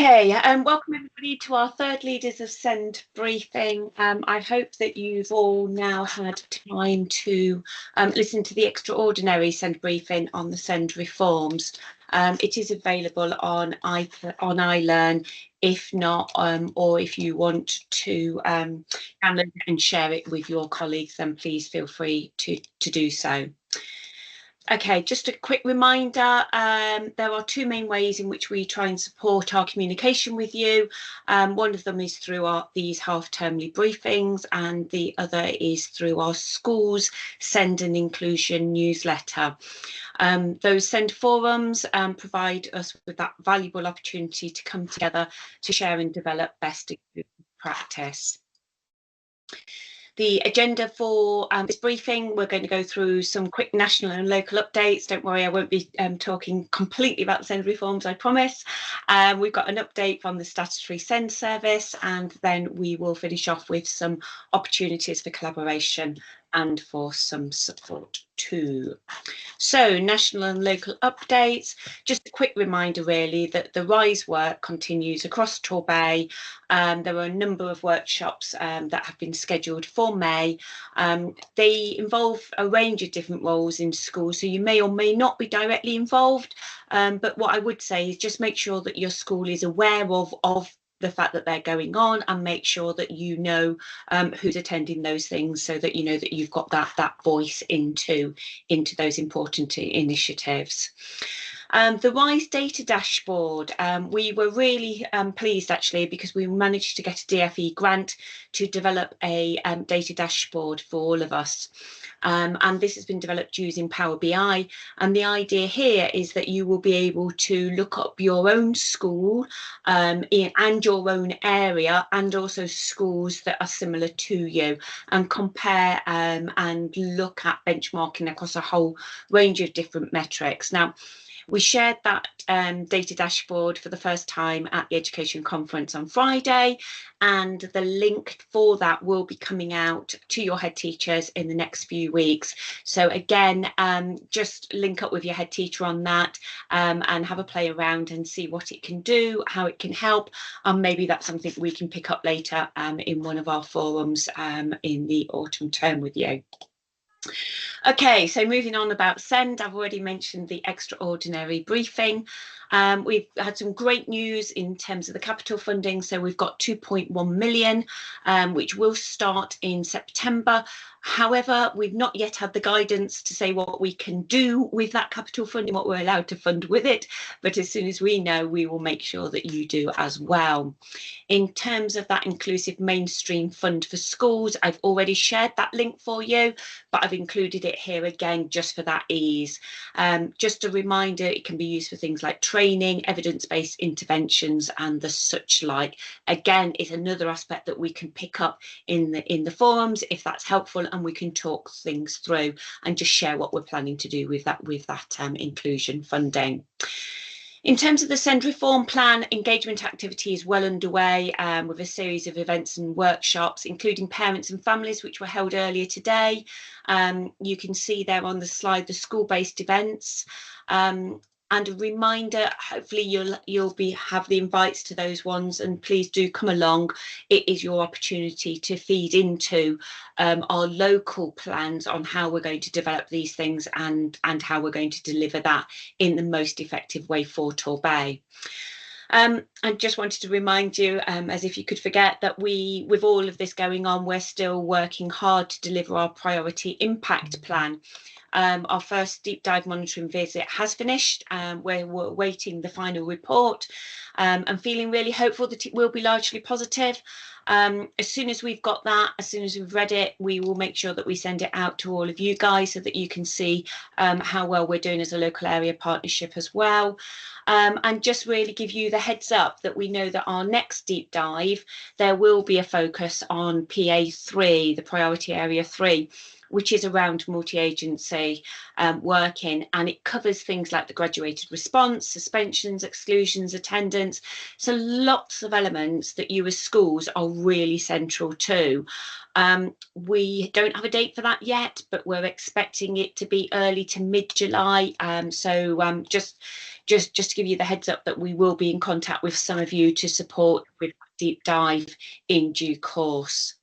Okay, welcome everybody to our third Leaders of Send briefing. I hope that you've all now had time to listen to the extraordinary Send briefing on the Send reforms. It is available on iLearn. If not, or if you want to download it and share it with your colleagues, then please feel free to do so. Okay, just a quick reminder, there are two main ways in which we try and support our communication with you. One of them is through these half-termly briefings, and the other is through our schools Send and Inclusion newsletter. Those Send forums provide us with that valuable opportunity to come together to share and develop best practice. The agenda for this briefing, we're going to go through some quick national and local updates. Don't worry, I won't be talking completely about the Send reforms, I promise. We've got an update from the statutory Send service, and then we will finish off with some opportunities for collaboration and for some support too. So, national and local updates. Just a quick reminder really that the RISE work continues across Torbay. There are a number of workshops that have been scheduled for May. They involve a range of different roles in schools, so you may or may not be directly involved, but what I would say is just make sure that your school is aware of the fact that they're going on, and make sure that you know who's attending those things, so that you know that you've got that voice into those important initiatives. The RISE data dashboard, we were really pleased actually, because we managed to get a DFE grant to develop a data dashboard for all of us. And this has been developed using Power BI. And the idea here is that you will be able to look up your own school and your own area, and also schools that are similar to you, and compare and look at benchmarking across a whole range of different metrics. Now, we shared that data dashboard for the first time at the Education Conference on Friday, and the link for that will be coming out to your head teachers in the next few weeks. So again, just link up with your head teacher on that and have a play around and see what it can do, how it can help, and maybe that's something we can pick up later in one of our forums in the autumn term with you. Okay, so moving on about Send, I've already mentioned the extraordinary briefing. We've had some great news in terms of the capital funding. So we've got 2.1 million, which will start in September. However, we've not yet had the guidance to say what we can do with that capital funding, what we're allowed to fund with it. But as soon as we know, we will make sure that you do as well. In terms of that inclusive mainstream fund for schools, I've already shared that link for you, but I've included it here again just for that ease. Just a reminder, it can be used for things like training, evidence-based interventions, and the such like. Again, it's another aspect that we can pick up in the forums if that's helpful, and we can talk things through and just share what we're planning to do with that inclusion funding. In terms of the Send reform plan, engagement activity is well underway with a series of events and workshops, including parents and families, which were held earlier today. You can see there on the slide the school-based events. And a reminder, hopefully you'll have the invites to those ones, and please do come along. It is your opportunity to feed into our local plans on how we're going to develop these things and how we're going to deliver that in the most effective way for Torbay. I just wanted to remind you, as if you could forget, that with all of this going on, we're still working hard to deliver our priority impact plan. Our first deep dive monitoring visit has finished. We're awaiting the final report. I'm feeling really hopeful that it will be largely positive. As soon as we've got that, as soon as we've read it, we will make sure that we send it out to all of you guys so that you can see how well we're doing as a local area partnership as well. And just really give you the heads up that we know that our next deep dive, there will be a focus on PA3, the priority area 3, which is around multi-agency working, and it covers things like the graduated response, suspensions, exclusions, attendance. So lots of elements that you as schools are really central to. We don't have a date for that yet, but we're expecting it to be early to mid-July. So just just to give you the heads up that we will be in contact with some of you to support with a deep dive in due course.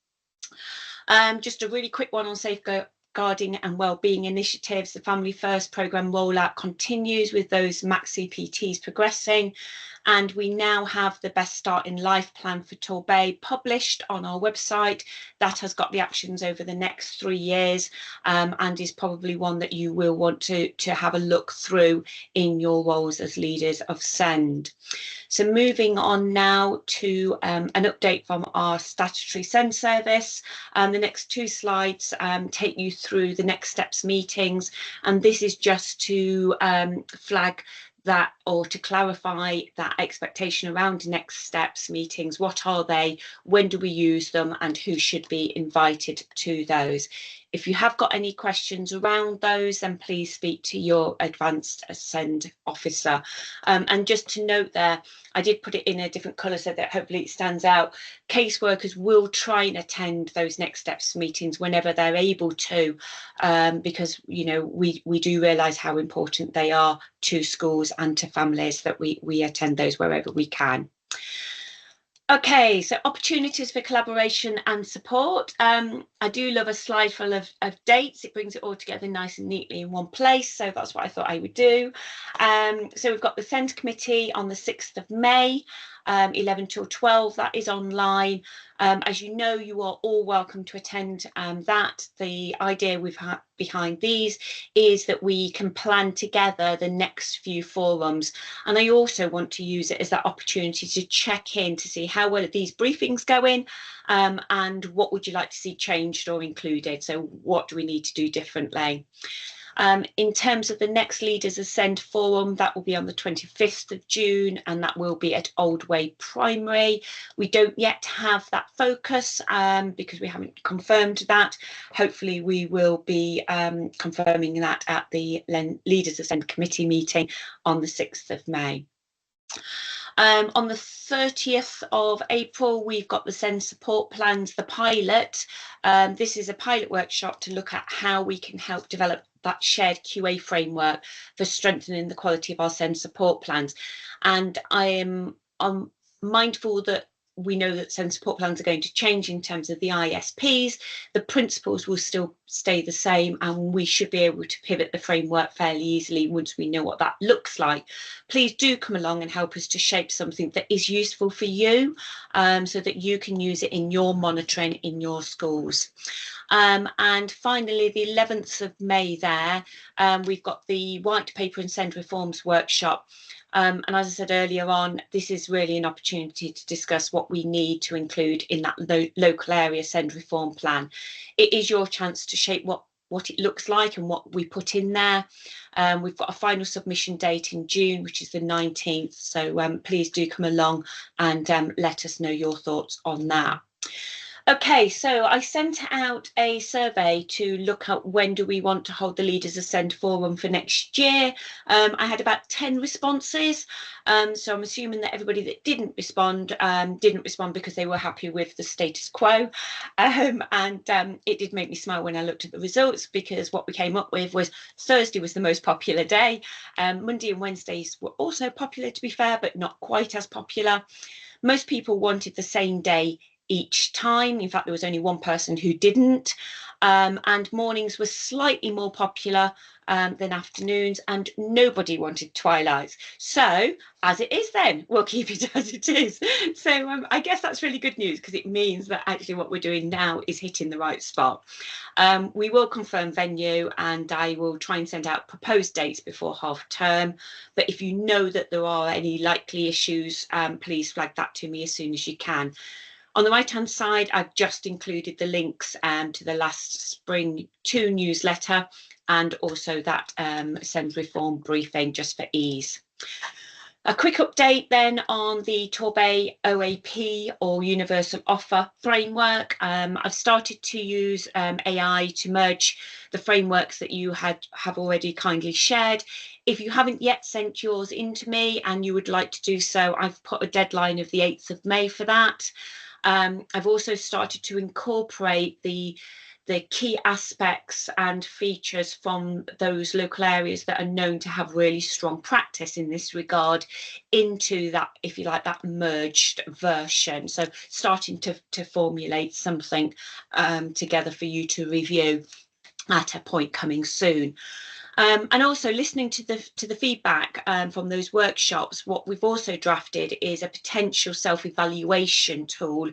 Just a really quick one on safeguarding and wellbeing initiatives. The Family First programme rollout continues with those max CPTs progressing, and we now have the Best Start in Life plan for Torbay published on our website. That has got the actions over the next 3 years, and is probably one that you will want to have a look through in your roles as leaders of SEND. So moving on now to an update from our statutory SEND service. The next 2 slides take you through the next steps meetings, and this is just to flag that, or to clarify that expectation around next steps meetings. What are they? When do we use them? And who should be invited to those? If you have got any questions around those, then please speak to your advanced SEND officer. And just to note there, I did put it in a different colour so that hopefully it stands out. Caseworkers will try and attend those next steps meetings whenever they're able to, because, you know, we do realise how important they are to schools and to families, that we attend those wherever we can. Okay, so opportunities for collaboration and support. I do love a slide full of dates. It brings it all together nice and neatly in one place. So that's what I thought I would do. So we've got the SEND committee on the 6th of May, 11 till 12. That is online. As you know, you are all welcome to attend that. The idea we've had behind these is that we can plan together the next few forums. And I also want to use it as that opportunity to check in to see how well are these briefings going, and what would you like to see changed or included. So what do we need to do differently? In terms of the next Leaders of SEND forum, that will be on the 25th of June, and that will be at Old Way Primary. We don't yet have that focus because we haven't confirmed that. Hopefully we will be confirming that at the Leaders of SEND committee meeting on the 6th of May. On the 30th of April, we've got the SEND support plans, the pilot. This is a pilot workshop to look at how we can help develop that shared QA framework for strengthening the quality of our SEND support plans. And I'm mindful that we know that SEND support plans are going to change in terms of the ISPs. The principles will still stay the same, and we should be able to pivot the framework fairly easily once we know what that looks like. Please do come along and help us to shape something that is useful for you, so that you can use it in your monitoring in your schools. And finally, the 11th of May there, we've got the White Paper and SEND Reforms workshop. And as I said earlier on, this is really an opportunity to discuss what we need to include in that local area SEND reform plan. It is your chance to shape what it looks like and what we put in there. We've got a final submission date in June, which is the 19th. So please do come along and let us know your thoughts on that. Okay, so I sent out a survey to look at when do we want to hold the Leaders of SEND forum for next year. I had about 10 responses, so I'm assuming that everybody that didn't respond because they were happy with the status quo. And it did make me smile when I looked at the results, because what we came up with was Thursday was the most popular day. Monday and Wednesdays were also popular, to be fair, but not quite as popular. Most people wanted the same day each time. In fact, there was only one person who didn't. And mornings were slightly more popular than afternoons, and nobody wanted twilights. So as it is then, we'll keep it as it is. So I guess that's really good news, because it means that actually what we're doing now is hitting the right spot. We will confirm venue, and I will try and send out proposed dates before half term. But if you know that there are any likely issues, please flag that to me as soon as you can. On the right-hand side, I've just included the links to the last Spring 2 newsletter, and also that SEND reform briefing, just for ease. A quick update then on the Torbay OAP, or Universal Offer framework. I've started to use AI to merge the frameworks that you have already kindly shared. If you haven't yet sent yours in to me and you would like to do so, I've put a deadline of the 8th of May for that. I've also started to incorporate the the key aspects and features from those local areas that are known to have really strong practice in this regard into that, if you like, that merged version. So starting to formulate something together for you to review at a point coming soon. And also listening to the feedback from those workshops, what we've also drafted is a potential self-evaluation tool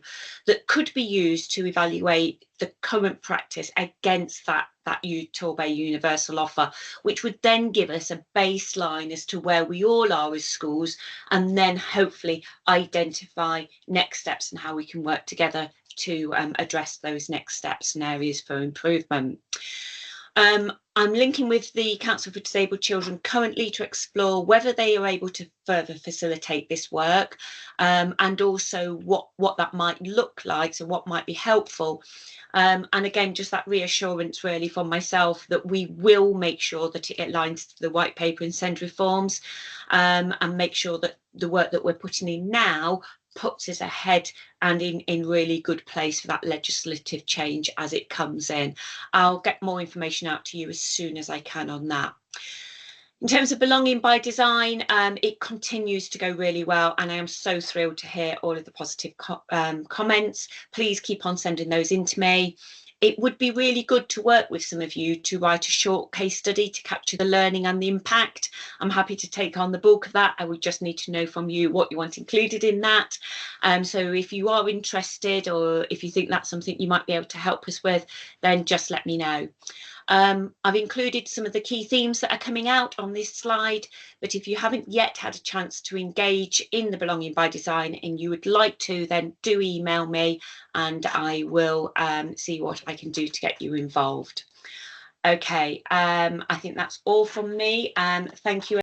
that could be used to evaluate the current practice against that Torbay universal offer, which would then give us a baseline as to where we all are as schools, and then hopefully identify next steps and how we can work together to address those next steps and areas for improvement. I'm linking with the Council for Disabled Children currently to explore whether they are able to further facilitate this work, and also what that might look like, so what might be helpful. And again, just that reassurance really from myself that we will make sure that it aligns to the white paper and send reforms, and make sure that the work that we're putting in now puts us ahead and in really good place for that legislative change as it comes in. I'll get more information out to you as soon as I can on that. In terms of belonging by design, it continues to go really well, and I am so thrilled to hear all of the positive comments. Please keep on sending those in to me. It would be really good to work with some of you to write a short case study to capture the learning and the impact. I'm happy to take on the bulk of that. I would just need to know from you what you want included in that. So if you are interested, or if you think that's something you might be able to help us with, then just let me know. I've included some of the key themes that are coming out on this slide, but if you haven't yet had a chance to engage in the Belonging by Design and you would like to, then do email me and I will see what I can do to get you involved. Okay, I think that's all from me. Thank you.